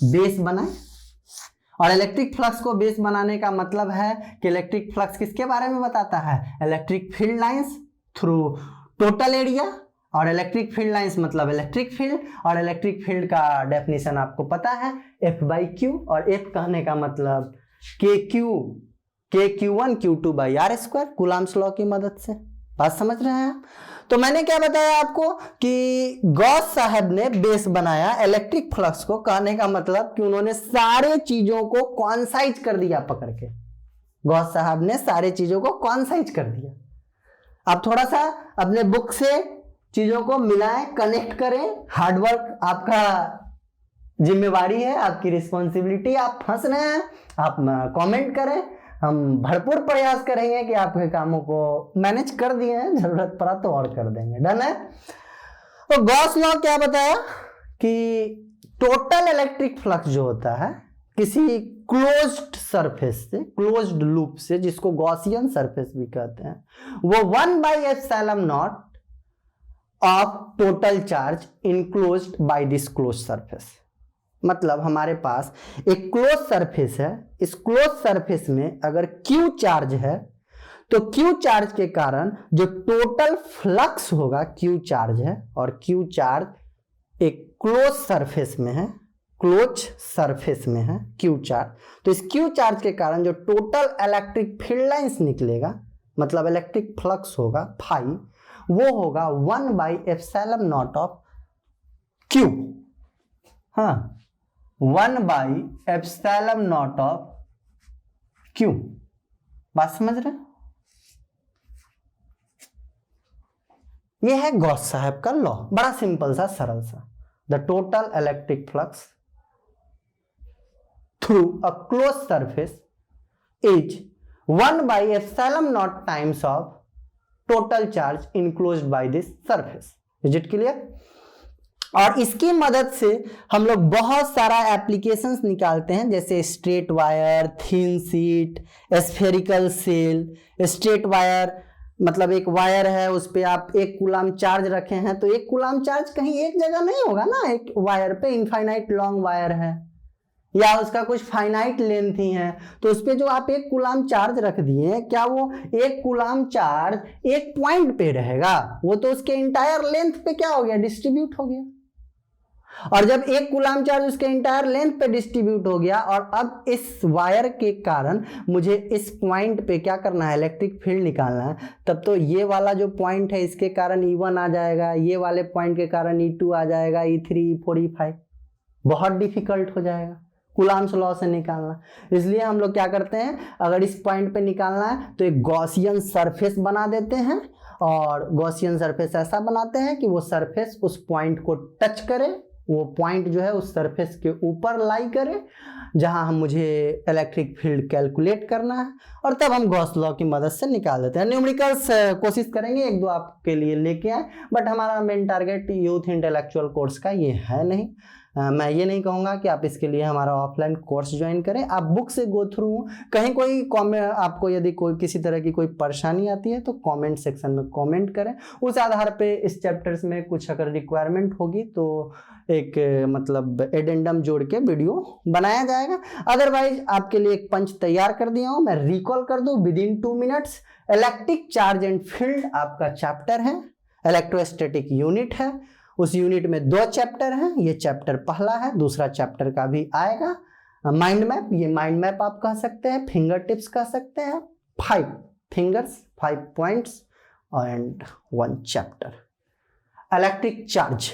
बेस बनाए, और इलेक्ट्रिक फ्लक्स को बेस बनाने का मतलब है कि इलेक्ट्रिक फ्लक्स किसके बारे में बताता है, electric field lines through total area और इलेक्ट्रिक फील्ड लाइंस मतलब इलेक्ट्रिक फील्ड, और इलेक्ट्रिक फील्ड का डेफिनेशन आपको पता है F/Q, और F कहने का मतलब KQ1 Q2 by R square, Coulomb's law की मदद से। बात समझ रहे हैं आप? तो मैंने क्या बताया आपको कि गॉस साहब ने बेस बनाया इलेक्ट्रिक फ्लक्स को, कहने का मतलब कि उन्होंने सारे चीजों को कॉन्साइज कर दिया पकड़ के। गॉस साहब ने सारे चीजों को कॉन्साइज कर दिया। आप थोड़ा सा अपने बुक से चीजों को मिलाएं, कनेक्ट करें। हार्डवर्क आपका जिम्मेवारी है, आपकी रिस्पॉन्सिबिलिटी। आप फंस रहे हैं, आप कमेंट करें, हम भरपूर प्रयास करेंगे कि आपके कामों को मैनेज कर दिए हैं, जरूरत पड़ा तो और कर देंगे। डन है? तो गॉस लॉ क्या बताया कि टोटल इलेक्ट्रिक फ्लक्स जो होता है किसी क्लोज्ड सरफेस से, क्लोज्ड लूप से, जिसको गॉसियन सरफेस भी कहते हैं, वो 1/ε0 of total charge enclosed by this close surface. मतलब हमारे पास एक क्लोज सरफेस है, इस क्लोज सरफेस में अगर Q चार्ज है तो Q चार्ज के कारण जो टोटल फ्लक्स होगा, Q चार्ज है और Q चार्ज एक क्लोज सरफेस में है, क्लोज सरफेस में है Q चार्ज, तो इस Q चार्ज के कारण जो टोटल इलेक्ट्रिक फील्ड लाइंस निकलेगा, मतलब इलेक्ट्रिक फ्लक्स होगा फाई, वो होगा 1/ε0 ऑफ Q। हाँ, 1/ε0 ऑफ Q। बात समझ रहे हैं? ये है गॉस साहब का लॉ, बड़ा सिंपल सा, सरल सा। The total electric flux through a close surface is 1/ε0 times of total charge enclosed by this surface. Is it clear? और इसकी मदद से हम लोग बहुत सारा एप्लीकेशंस निकालते हैं, जैसे straight wire, thin sheet, spherical shell. Straight wire मतलब एक वायर है, उस पे आप 1 कूलम चार्ज रखे हैं, तो 1 कूलम चार्ज कहीं एक जगह नहीं होगा ना, एक वायर पे इनफाइनाइट लॉन्ग वायर है या उसका कुछ फाइनाइट लेंथ ही है, तो उस पे जो आप 1 कूलम चार्ज रख दिए, क्या वो 1 कूलम चार्ज एक पॉइंट पे रहेगा? वो तो उसके इंटायर लेंथ पे क्या हो गया, डिस्ट्रीब्यूट हो गया। और जब 1 कूलम चार्ज उसके इंटायर लेंथ पे डिस्ट्रीब्यूट हो गया, और अब इस वायर के कारण मुझे इस पॉइंट पे क्या करना है, इलेक्ट्रिक फील्ड निकालना है, तब तो ये वाला जो पॉइंट है इसके कारण E1 आ जाएगा, ये वाले पॉइंट के कारण E2 आ जाएगा, E3, E4, E5। बहुत डिफिकल्ट हो जाएगा कूलम्ब्स लॉ से निकालना। इसलिए हम लोग क्या करते हैं, अगर इस पॉइंट पे निकालना है तो एक गॉसियन सरफेस बना देते हैं, और गॉसियन सरफेस ऐसा बनाते हैं कि वो सरफेस उस पॉइंट को टच करे, वो पॉइंट जो है उस सरफेस के ऊपर लाई करे जहां मुझे इलेक्ट्रिक फील्ड कैलकुलेट करना है, और तब हम गॉस लॉ की मदद से निकाल देते हैं। न्यूमेरिकल्स कोशिश करेंगे 1-2 आपके लिए लेके आए, बट हमारा main target youth intellectual course का ये है नहीं। मैं ये नहीं कहूँगा कि आप इसके लिए हमारा ऑफलाइन कोर्स ज्वाइन करें, आप बुक से गो थ्रू, कहीं कोई कॉमेंट, आपको यदि कोई किसी तरह की कोई परेशानी आती है तो कमेंट सेक्शन में कमेंट करें, उस आधार पे इस चैप्टर्स में कुछ अगर रिक्वायरमेंट होगी तो एक मतलब एडेंडम जोड़ के वीडियो बनाया जाएगा। अदरवाइज आपके लिए एक पंच तैयार कर दिया हूँ, मैं रिकॉल कर दूँ within 2 minutes. Electric charge and field आपका चैप्टर है, इलेक्ट्रोस्टैटिक यूनिट है, उस यूनिट में 2 चैप्टर हैं, ये चैप्टर पहला है, दूसरा चैप्टर का भी आएगा। माइंड मैप, ये माइंड मैप आप कह सकते हैं, फिंगर टिप्स कह सकते हैं, 5 fingers, 5 points and 1 chapter. Electric charge,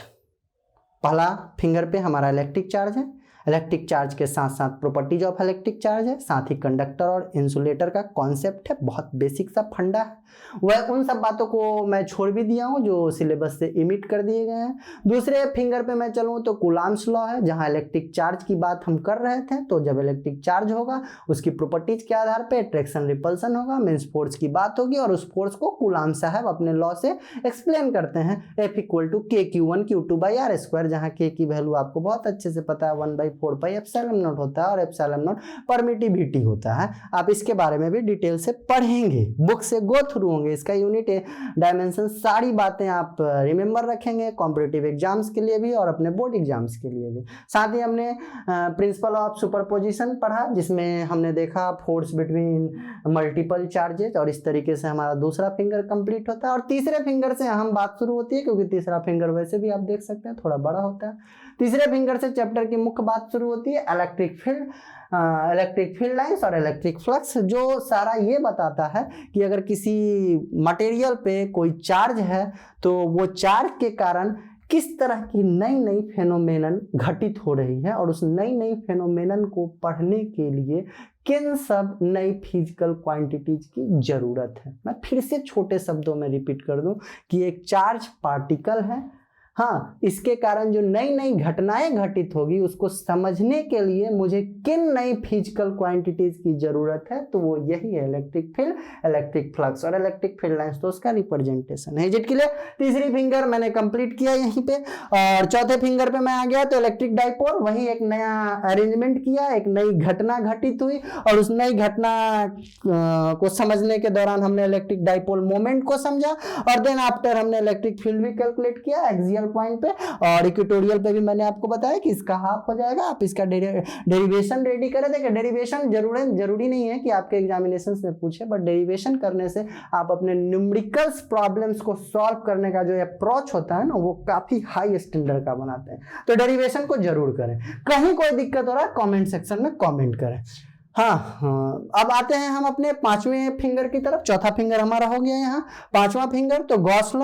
पहला फिंगर पे हमारा इलेक्ट्रिक चार्ज है, इलेक्ट्रिक चार्ज के साथ साथ प्रॉपर्टीज ऑफ इलेक्ट्रिक चार्ज है, साथ ही कंडक्टर और इंसुलेटर का कॉन्सेप्ट है, बहुत बेसिक सा फंडा है। वह उन सब बातों को मैं छोड़ भी दिया हूँ जो सिलेबस से इमिट कर दिए गए हैं। दूसरे फिंगर पे मैं चलूँ तो कूलम्ब्स लॉ है, जहाँ इलेक्ट्रिक चार्ज की बात हम कर रहे थे, तो जब इलेक्ट्रिक चार्ज होगा उसकी प्रॉपर्टीज के आधार पर अट्रैक्शन रिपल्सन होगा, मीन्स फोर्स की बात होगी, और उस फोर्स को कूलम्ब साहब अपने लॉ से एक्सप्लेन करते हैं, F = KQ1 Q2/r², जहाँ K की वैल्यू आपको बहुत अच्छे से पता है 1/4 4πε0 होता है और ε0 परमिटिविटी होता है। आप इसके बारे में भी डिटेल से पढ़ेंगे, बुक से गो थ्रू होंगे, इसका यूनिट डायमेंशन सारी बातें आप रिमेंबर रखेंगे कॉम्पिटिटिव एग्जाम्स के लिए भी और अपने बोर्ड एग्जाम्स के लिए भी। साथ ही हमने प्रिंसिपल ऑफ सुपरपोजिशन पढ़ा, जिसमें हमने देखा फोर्स बिटवीन मल्टीपल चार्जेस, और इस तरीके से हमारा दूसरा फिंगर कंप्लीट होता है। और तीसरे फिंगर से अहम बात शुरू होती है, क्योंकि तीसरा फिंगर वैसे भी आप देख सकते हैं थोड़ा बड़ा होता है। तीसरे फिंगर से चैप्टर की मुख्य बात शुरू होती है इलेक्ट्रिक फील्ड लाइंस और इलेक्ट्रिक फ्लक्स, जो सारा ये बताता है कि अगर किसी मटेरियल पे कोई चार्ज है तो वो चार्ज के कारण किस तरह की नई नई फेनोमेनन घटित हो रही है, और उस नई नई फेनोमेनन को पढ़ने के लिए किन सब नई फिजिकल क्वांटिटीज की जरूरत है। मैं फिर से छोटे शब्दों में रिपीट कर दूं कि एक चार्ज पार्टिकल है, हाँ, इसके कारण जो नई नई घटनाएं घटित होगी उसको समझने के लिए मुझे किन नई फिजिकल क्वांटिटीज की जरूरत है, तो वो यही है इलेक्ट्रिक फील्ड, इलेक्ट्रिक फ्लक्स और इलेक्ट्रिक फील्ड लाइंस, तो उसका रिप्रेजेंटेशन है। जिट के लिए तीसरी फिंगर मैंने कंप्लीट किया यहीं पे, और चौथे फिंगर पे मैं आ गया तो इलेक्ट्रिक डाइपोल, वही एक नया अरेंजमेंट किया, एक नई घटना घटित हुई और उस नई घटना को समझने के दौरान हमने इलेक्ट्रिक डाइपोल मोमेंट को समझा, और देन आफ्टर हमने इलेक्ट्रिक फील्ड भी कैलकुलेट किया एक्सियल पॉइंट पे, और इक्वेटोरियल पे भी मैंने आपको बताया कि इसका हाफ हो जाएगा। आप इसका डेरिवेशन रेडी करें। देखिए डेरिवेशन जरूरी नहीं है कि आपके एग्जामिनेशन में पूछे, बट डेरिवेशन करने से आप अपने न्यूमेरिकल्स प्रॉब्लम्स को सॉल्व करने का जो अप्रोच होता है ना, वो काफी हाई स्टैंडर्ड का बनाते हैं। तो डेरिवेशन को जरूर करें। कहीं कोई दिक्कत हो रहा है कमेंट सेक्शन में कमेंट करें। हाँ, अब आते हैं हम अपने पांचवें फिंगर की तरफ। चौथा फिंगर हमारा हो गया यहाँ, पांचवा फिंगर तो गॉस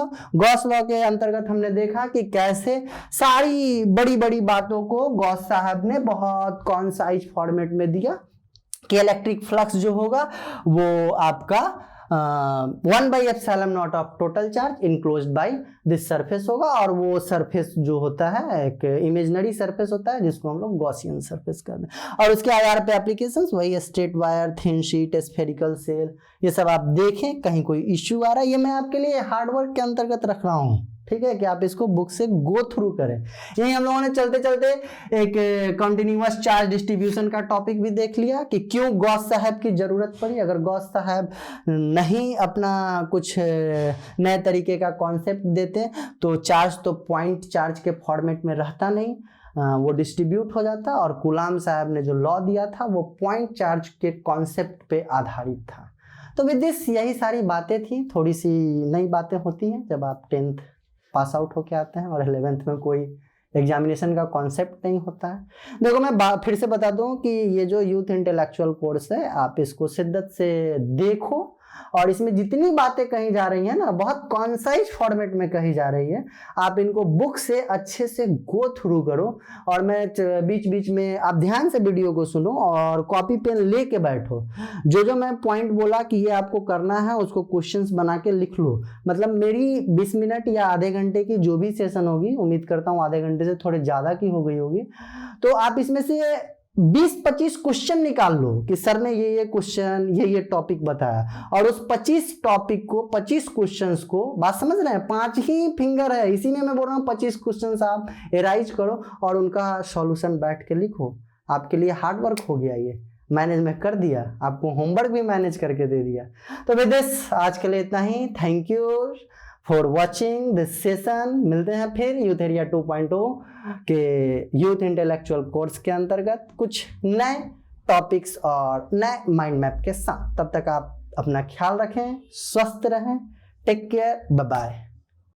लॉ के अंतर्गत हमने देखा कि कैसे सारी बड़ी बड़ी बातों को गॉस साहब ने बहुत कॉन्साइज फॉर्मेट में दिया कि इलेक्ट्रिक फ्लक्स जो होगा वो आपका 1/ε0 of total charge enclosed by this surface होगा, और वो सरफेस जो होता है एक इमेजिनरी सरफेस होता है जिसको हम लोग गॉसियन सरफेस कहते हैं। और उसके आधार पे एप्लीकेशंस वही straight wire, thin sheet, spherical shell, ये सब आप देखें। कहीं कोई इश्यू आ रहा है, ये मैं आपके लिए हार्डवर्क के अंतर्गत रख रहा हूँ, ठीक है, कि आप इसको बुक से गो थ्रू करें। यही हम लोगों ने चलते चलते एक कंटिन्यूअस चार्ज डिस्ट्रीब्यूशन का टॉपिक भी देख लिया कि क्यों गॉस साहब की जरूरत पड़ी। अगर गॉस साहब नहीं अपना कुछ नए तरीके का कॉन्सेप्ट देते तो चार्ज तो पॉइंट चार्ज के फॉर्मेट में रहता नहीं, वो डिस्ट्रीब्यूट हो जाता, और कूलाम साहब ने जो लॉ दिया था वो पॉइंट चार्ज के कॉन्सेप्ट पे आधारित था। तो विद दिस यही सारी बातें थी। थोड़ी सी नई बातें होती हैं जब आप 10th पास आउट होके आते हैं और 11th में कोई एग्जामिनेशन का कॉन्सेप्ट नहीं होता है। देखो मैं फिर से बता दूं कि ये जो यूथ इंटेलेक्चुअल कोर्स है, आप इसको शिद्दत से देखो, और इसमें जितनी बातें कही जा रही है ना, बहुत कॉन्साइज फॉर्मेट में कही जा रही है। आप इनको बुक से अच्छे से गो थ्रू करो, और मैं बीच बीच में आप ध्यान से वीडियो को सुनो और कॉपी पेन लेके बैठो। जो जो मैं पॉइंट बोला कि ये आपको करना है उसको क्वेश्चंस बना के लिख लो। मतलब मेरी 20 मिनट या आधे घंटे की जो भी सेशन होगी, उम्मीद करता हूँ आधे घंटे से थोड़े ज़्यादा की हो गई होगी, तो आप इसमें से 20-25 क्वेश्चन निकाल लो कि सर ने ये क्वेश्चन ये टॉपिक बताया, और उस 25 टॉपिक को 25 क्वेश्चंस को, बात समझ रहे हैं, 5 ही फिंगर है, इसी में मैं बोल रहा हूँ 25 क्वेश्चंस आप एराइज करो और उनका सॉल्यूशन बैठ के लिखो। आपके लिए हार्ड वर्क हो गया, ये मैनेज में कर दिया, आपको होमवर्क भी मैनेज करके दे दिया। तो विद दिस आज के लिए इतना ही। Thank you for watching this session. मिलते हैं फिर यूथ एरिया 2.0 के यूथ इंटेलेक्चुअल कोर्स के अंतर्गत कुछ नए टॉपिक्स और नए माइंड मैप के साथ। तब तक आप अपना ख्याल रखें, स्वस्थ रहें, टेक केयर, बाय बाय।